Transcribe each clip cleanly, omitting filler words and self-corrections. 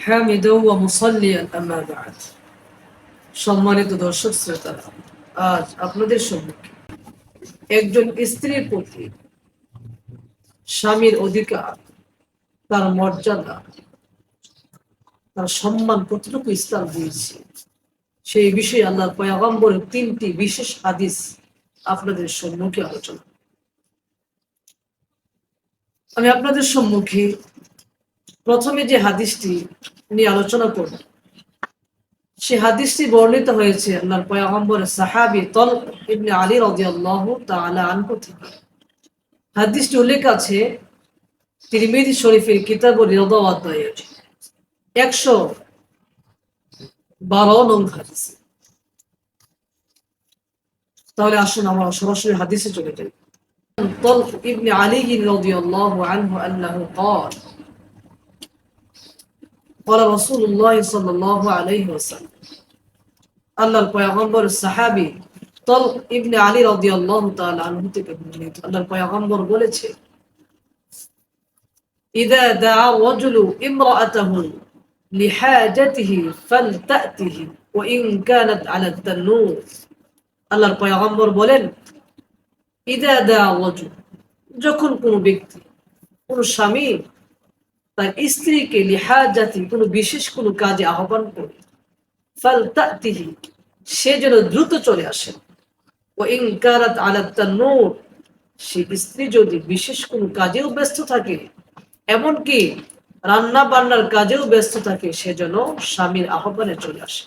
হামিদা ওয়া মুসাল্লিয়ান আম্মা বা'দ। সম্মানিত দর্শক শ্রোতারা, আজ আপনাদের সম্মুখে একজন স্ত্রীর প্রতি স্বামীর অধিকার, তার মর্যাদা, তার সম্মান কতটুকু ইসলাম দিয়েছে সেই বিষয়ে আল্লাহর পয়গম্বরের 3টি বিশেষ হাদিস আপনাদের সম্মুখে আলোচনা। আমি আপনাদের সম্মুখে প্রথমে যে হাদিসটি নিয়ে আলোচনা করব, সে হাদিসটি বর্ণিত হয়েছে আল্লাহর পয়গম্বরের সাহাবী তলক ইবনে আলী রাদিয়াল্লাহু তাআলা আনহু থেকে। হাদিসটি উল্লেখ আছে তিরমিজি শরীফের কিতাবুর রিদা অধ্যায়ে 112 নং হাদিস। তাহলে আসুন আমরা সরাসরি হাদিসে চলে যাই। তলক ইবনে আলী রাদিয়াল্লাহু আনহু আন্নাহু قال قال رسول الله صلى الله عليه وسلم। আল্লাহর পয়গম্বর সাহাবী তলক ইবনে আলী রাদিয়াল্লাহু তাআলা আনহু থেকে বর্ণিত, আল্লাহর পয়গম্বর বলেছে, ইযা দা'a রাজুলু ইমরাআতাহু লিহাজাতিহি ফালতাতিহি ওয়া ইন কানাত আলা তান্নুর। আল্লাহর পয়গম্বর বলেন, ইযা দা'a রাজুল, যখন কোনো ব্যক্তি, কোনো স্বামী তার স্ত্রীকে লিহাজাতি, কোনো বিশেষ কোনো কাজে আহ্বান করে, ফালতাতিহি, সে যেন দ্রুত চলে আসে, ওয়া ইন কানাত আলা তান্নুর, সে স্ত্রী যদি বিশেষ কোনো কাজেও ব্যস্ত থাকে, এমনকি রান্না বান্নার কাজেও ব্যস্ত থাকে, সে যেন স্বামীর আহ্বানে চলে আসে।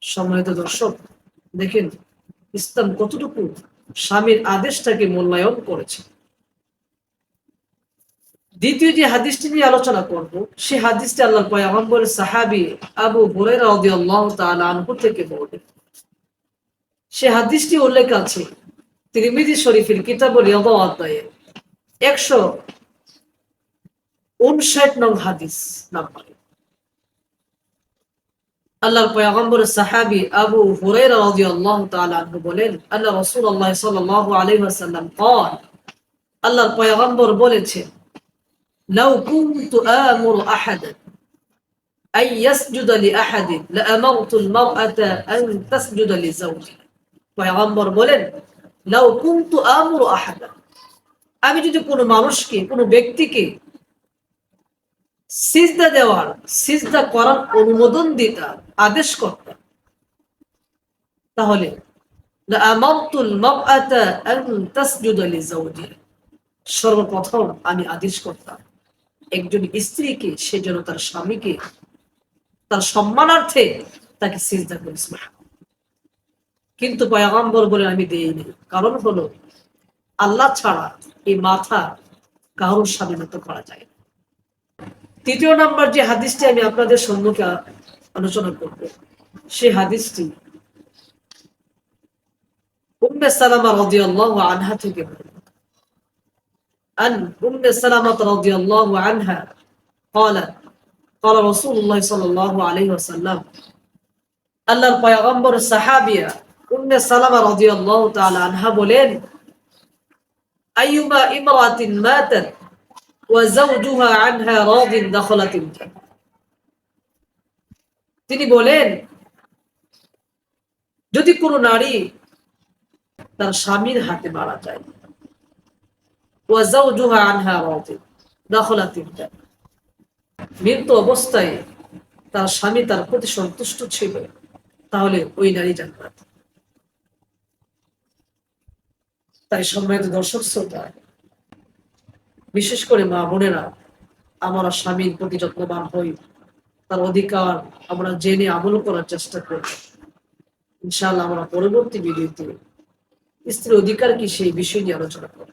সম্মানিত দর্শক, দেখেন ইসলাম কতটুকু স্বামীর আদেশটাকে মূল্যায়ন করেছে। দ্বিতীয় যে হাদিসটি নিয়ে আলোচনা করব, সে হাদিসটি আল্লাহর পয়গম্বরের সাহাবী আবু হুরায়রা রাদিয়াল্লাহু তাআলা আনহু থেকে বর্ণিত। সে হাদিসটি উল্লেখ আছে তিরমিজি শরীফের কিতাবুর রিদা অধ্যায়ে 159 নং হাদিস নাম্বারে। আল্লাহর পয়গম্বর সাহাবী আবু হুরায়রা রাদিয়াল্লাহু তাআলা আনহু বলেন, আল্লাহ রাসূলুল্লাহ সাল্লাল্লাহু আলাইহি ওয়াসাল্লাম قال, আল্লাহর পয়গম্বর বলেছেন, লাউ কুনতু আমুরু আহাদান আন ইয়াসজুদা লিআহাদিন লাআমারতু আল-মারআতা আন তাসজুদা লিজাওজিহা। পয়গম্বর বলেন, লাউ কুনতু আমুরু আহাদান, আমি যদি কোনো মানুষকে, কোনো ব্যক্তিকে সিজদা দেওয়ার, সিজদা করার অনুমোদন দিতাম, আদেশ করতাম, তাহলে লাআমারতুল মারআতা আন তাসজুদা লিজাওজিহা, সর্বপ্রথম আমি আদেশ করতাম একজন স্ত্রীকে সে যেন তার স্বামীকে তার সম্মানার্থে তাকে সিজদা করে। কিন্তু পয়গম্বর বলে আমি দেইনি, কারণ হলো আল্লাহ ছাড়া এই মাথা কারোর স্বাধীনতা করা যায় না। তৃতীয় নাম্বার যে হাদিসটি আমি আপনাদের সম্মুখে আলোচনা করব, সে হাদিসটি উম্মে সালামা রাদিয়াল্লাহু আনহা থেকে বর্ণিত। আন উম্মে সালামা রাদিয়াল্লাহু আনহা قالت قال رسول الله صلى الله عليه وسلم। আল্লাহর পয়গম্বর সাহাবিয়া উম্মে সালামা রাদিয়াল্লাহু তাআলা আনহা বলেন, আইয়ুমা ইমরাতিন মাতাত ওয়া যাওজুহা আনহা রাদিন দাখালাতিল জান্নাহ। তিনি বলেন, যদি কোনো নারী তার স্বামীর হাতে মারা যায়, ওয়া যাওজুহা আনহা রাদিন দাখালাতিল জান্নাহ, মৃত অবস্থায় তার স্বামী তার প্রতি সন্তুষ্ট ছিল, তাহলে ওই নারী জান্নাত। তাই সম্মানিত দর্শক শ্রোতা, বিশেষ করে মা বোনেরা, আমরা স্বামীর প্রতি যত্নবান হই, তার অধিকার আমরা জেনে আমল করার চেষ্টা করি। ইনশাআল্লাহ আমরা পরবর্তী ভিডিওতে স্ত্রীর অধিকার কি সেই বিষয় নিয়ে আলোচনা করব।